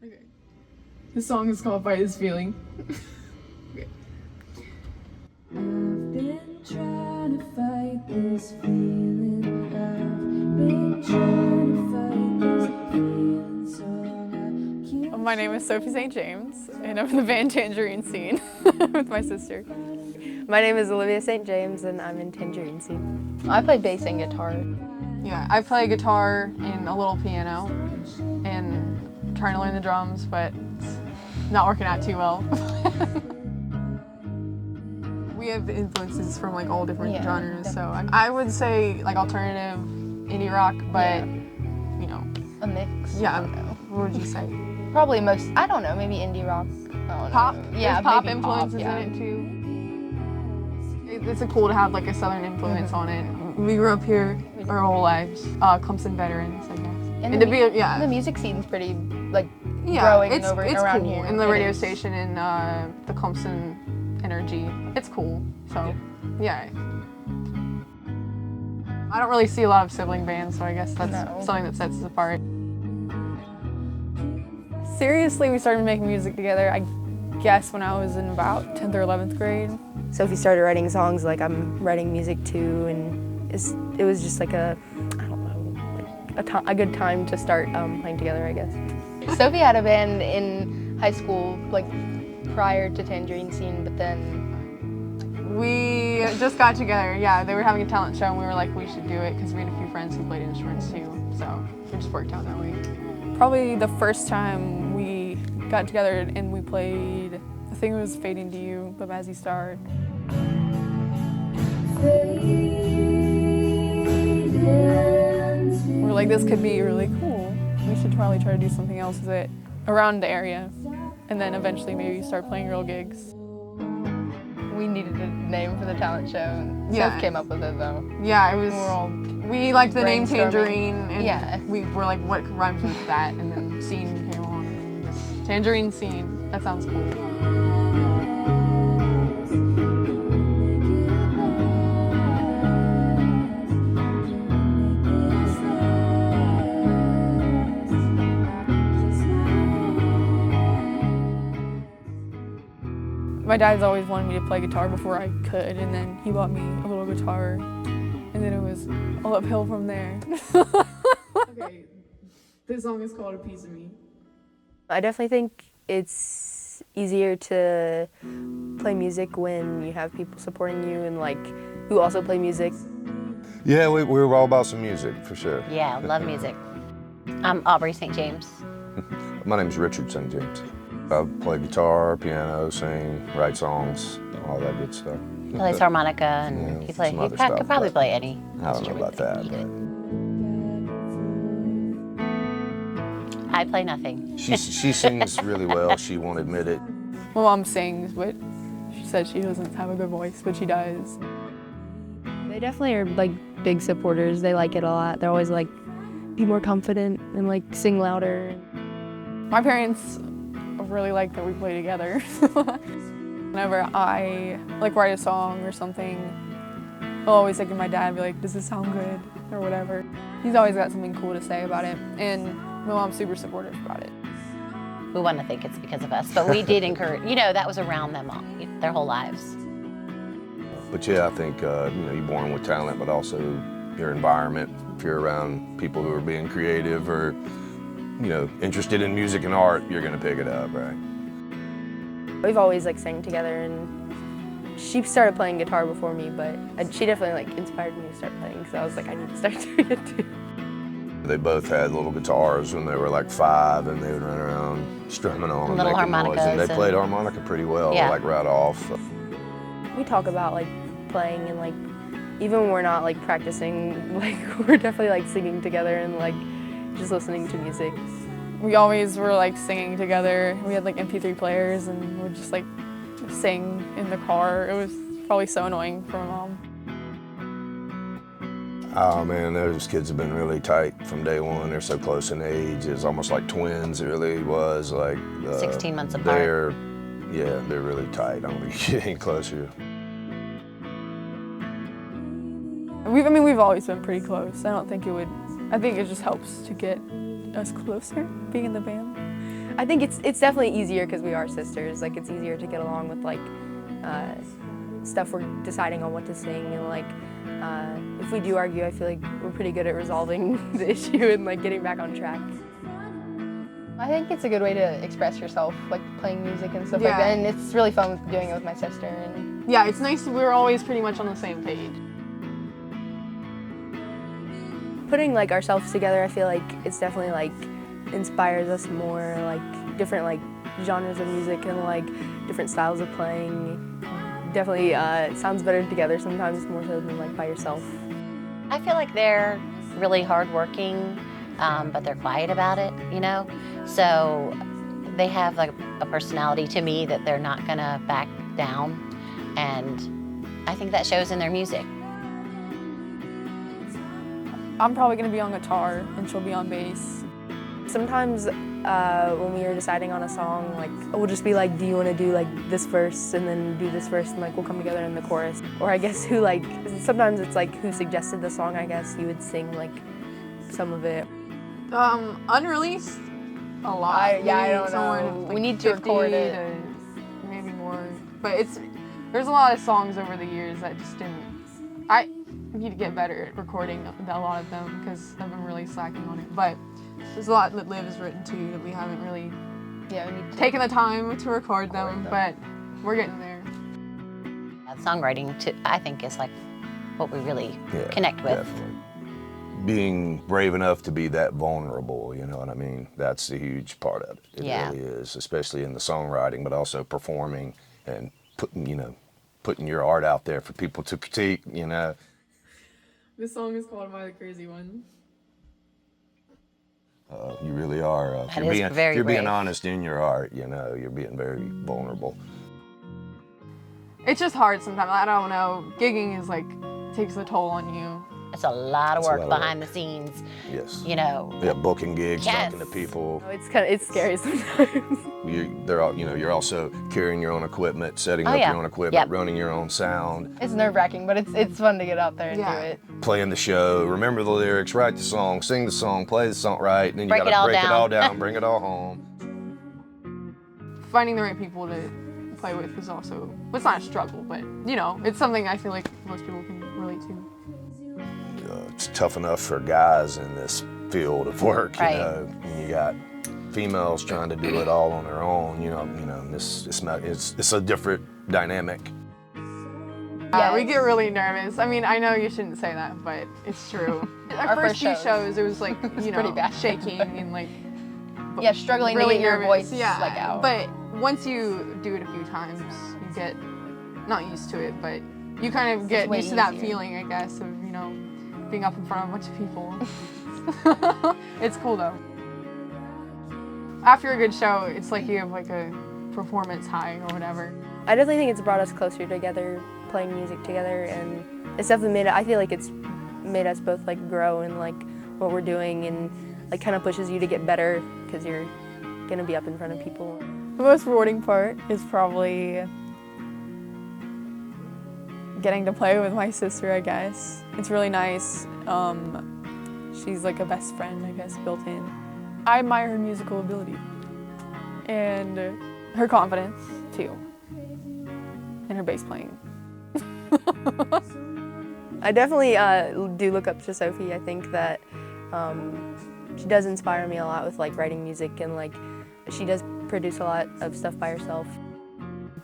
Okay. The song is called Fight This Feeling. Okay. I've been trying to fight this feeling. I've been trying to fight this feeling, so I keep. My name is Sophie St. James, and I'm in the band Tangerine scene with my sister. My name is Olivia St. James, and I'm in Tangerine scene. I play bass and guitar. Yeah, I play guitar and a little piano, and trying to learn the drums, but it's not working out too well. We have influences from like all different genres, so I would say like alternative, indie rock, but you know, a mix. Yeah. I don't know. What would you say? Probably most. I don't know. Maybe indie rock. I don't Pop. know. Yeah, there's pop maybe influences pop, in it too. It's cool to have like a southern influence on it. We grew up here our whole lives. Clemson veterans, I guess. And to be the music scene's pretty like growing it's around cool. here. And the radio station and the Clemson energy. It's cool. So yeah. I don't really see a lot of sibling bands, so I guess that's something that sets us apart. Seriously, we started making music together, I guess, when I was in about 10th or 11th grade. Sophie started writing songs like I'm writing music too, and it was just like a good time to start playing together, I guess. Sophie had a band in high school, like prior to Tangerine scene, but then we just got together. Yeah, they were having a talent show, and we were like, we should do it because we had a few friends who played instruments too. So it just worked out that way. Probably the first time we got together and we played, I think it was Fading to You by Mazzy Star. We're like, this could be really cool. We should probably try to do something else with it around the area, and then eventually maybe start playing real gigs. we needed a name for the talent show, and Soph came up with it though. Yeah, it was. We liked the name Tangerine, and we were like, what rhymes with that? And then scene came along, and just Tangerine scene. That sounds cool. My dad's always wanted me to play guitar before I could, and then he bought me a little guitar, and then it was all uphill from there. Okay, this song is called A Piece of Me. I definitely think it's easier to play music when you have people supporting you and like who also play music. Yeah, we were all about some music, for sure. Yeah, love music. I'm Aubrey St. James. My name's Richard St. James. I play guitar, piano, sing, write songs, all that good stuff. He plays harmonica, and he could probably play any I don't know about that. I play nothing. She sings really well. She won't admit it. My mom sings, but she says she doesn't have a good voice, but she does. They definitely are like big supporters. They like it a lot. They're always like, be more confident and like sing louder. My parents really like that we play together. Whenever I like write a song or something, I'll always think of my dad and be like, does this sound good or whatever. He's always got something cool to say about it, and my mom's super supportive about it. We want to think it's because of us, but we did encourage, that was around them all, their whole lives. But yeah, I think, you're born with talent, but also your environment. If you're around people who are being creative or interested in music and art, you're gonna pick it up, right? We've always like sang together, and she started playing guitar before me, but she definitely like inspired me to start playing, so I was like, I need to start doing it too. They both had little guitars when they were like 5, and they would run around strumming on them, little making noise, and they harmonicas played harmonica pretty well, like right off. We talk about like playing, and like even when we're not like practicing, like we're definitely like singing together and like just listening to music. We always were like singing together. We had like MP3 players, and we'd just like sing in the car. It was probably so annoying for my mom. Oh man, those kids have been really tight from day one. They're so close in age. It's almost like twins. It really was like 16 months apart. They're really tight. I don't think you get any closer. We've always been pretty close. I think it just helps to get us closer, being in the band. I think it's definitely easier because we are sisters. Like it's easier to get along with like stuff we're deciding on what to sing, and like if we do argue, I feel like we're pretty good at resolving the issue and like getting back on track. I think it's a good way to express yourself, like playing music and stuff Yeah. like that, and it's really fun doing it with my sister. And Yeah, it's nice. We're always pretty much on the same page. Putting like ourselves together, I feel like it's definitely like inspires us more, like different like genres of music and like different styles of playing. Definitely sounds better together sometimes, more so than like by yourself. I feel like they're really hardworking, but they're quiet about it, you know? So they have like a personality to me that they're not gonna back down, and I think that shows in their music. I'm probably gonna be on guitar and she'll be on bass. Sometimes when we are deciding on a song, like we'll just be like, do you want to do like this verse and then do this verse, and like we'll come together in the chorus. Or I guess who like, sometimes it's like who suggested the song, I guess you would sing like some of it. Unreleased, a lot. yeah, I Maybe don't somewhere know. like We need to 50 record it. to maybe more, but there's a lot of songs over the years that just didn't. I need to get better at recording a lot of them because I've been really slacking on it. But there's a lot that Liv has written too that we haven't really yeah, we need to taken the time to record them, but we're getting there. Songwriting, I think, is like what we really Yeah, connect with. definitely. Being brave enough to be that vulnerable, you know what I mean? That's a huge part of it. It Yeah. really is, especially in the songwriting, but also performing and putting your art out there for people to critique, you know. This song is called "Am I the Crazy One?" You really are. That is very if you're being brave. honest in your art, you know, you're being very vulnerable. It's just hard sometimes. I don't know. Gigging is like takes a toll on you. It's a lot of It's a work lot of behind the scenes, Yes. you know. Yeah, booking gigs, Yes. talking to people. It's scary sometimes. You're also carrying your own equipment, setting Oh, up yeah. your own equipment, Yep. running your own sound, It's nerve-wracking, but it's fun to get out there and Yeah. do it. playing the show, remember the lyrics, write the song, sing the song, play the song right, and then you Break gotta it all break it down. all down, bring it all home. Finding the right people to play with is also, it's not a struggle, but you know, it's something I feel like most people can relate to. It's tough enough for guys in this field of work, Right. you know, and you got females trying to do it all on their own, you know, it's a different dynamic. Yeah, we get really nervous. I mean, I know you shouldn't say that, but it's true. Our first few shows, it was like, you know, pretty bad. shaking and like Yeah, struggling really to get your nervous. voice Yeah, like out. but once you do it a few times, you get not used to it, but you kind of get way used to that easier. feeling, I guess, of, you know, being up in front of a bunch of people. It's cool though. After a good show, it's like you have like a performance high or whatever. I definitely think it's brought us closer together, playing music together, and it's definitely I feel like it's made us both like grow in like what we're doing, and like kind of pushes you to get better because you're gonna be up in front of people. The most rewarding part is probably getting to play with my sister, I guess. It's really nice. She's like a best friend, I guess, built in. I admire her musical ability and her confidence, too, and her bass playing. I definitely do look up to Sophie. I think that she does inspire me a lot with like writing music, and like she does produce a lot of stuff by herself.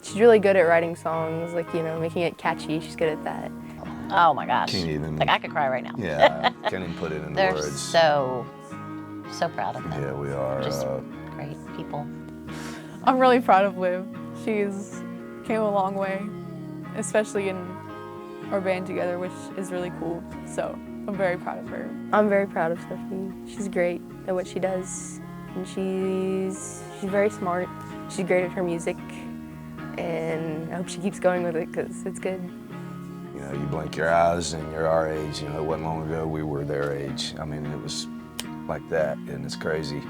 She's really good at writing songs, like, you know, making it catchy. She's good at that. Oh my gosh. Can't even- Like I could cry right now. Yeah, can't even put it in They're words. so proud of them. Yeah, we are. Just great people. I'm really proud of Liv. She's came a long way, especially in our band together, which is really cool. So I'm very proud of her. I'm very proud of Sophie. She's great at what she does, and she's very smart. She's great at her music, and I hope she keeps going with it because it's good. You know, you blink your eyes and you're our age. You know, it wasn't long ago we were their age. I mean, it was like that, and it's crazy.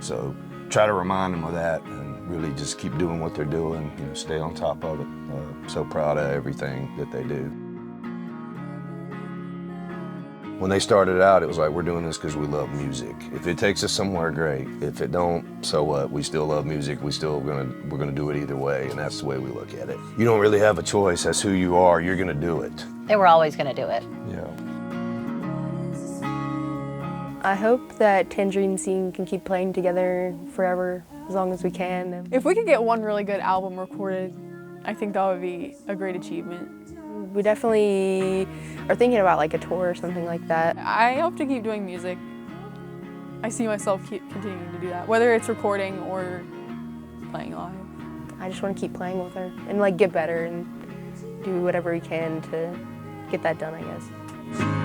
So try to remind them of that, and really just keep doing what they're doing. You know, stay on top of it. So proud of everything that they do. When they started out, it was like, we're doing this because we love music. If it takes us somewhere, great. If it don't, so what? We still love music. We're gonna do it either way, and that's the way we look at it. You don't really have a choice. That's who you are. You're gonna do it. They were always going to do it. Yeah. I hope that Tangerine scene can keep playing together forever, as long as we can. If we could get one really good album recorded, I think that would be a great achievement. We definitely are thinking about like a tour or something like that. I hope to keep doing music. I see myself keep continuing to do that, whether it's recording or playing live. I just want to keep playing with her and like get better and do whatever we can to get that done, I guess.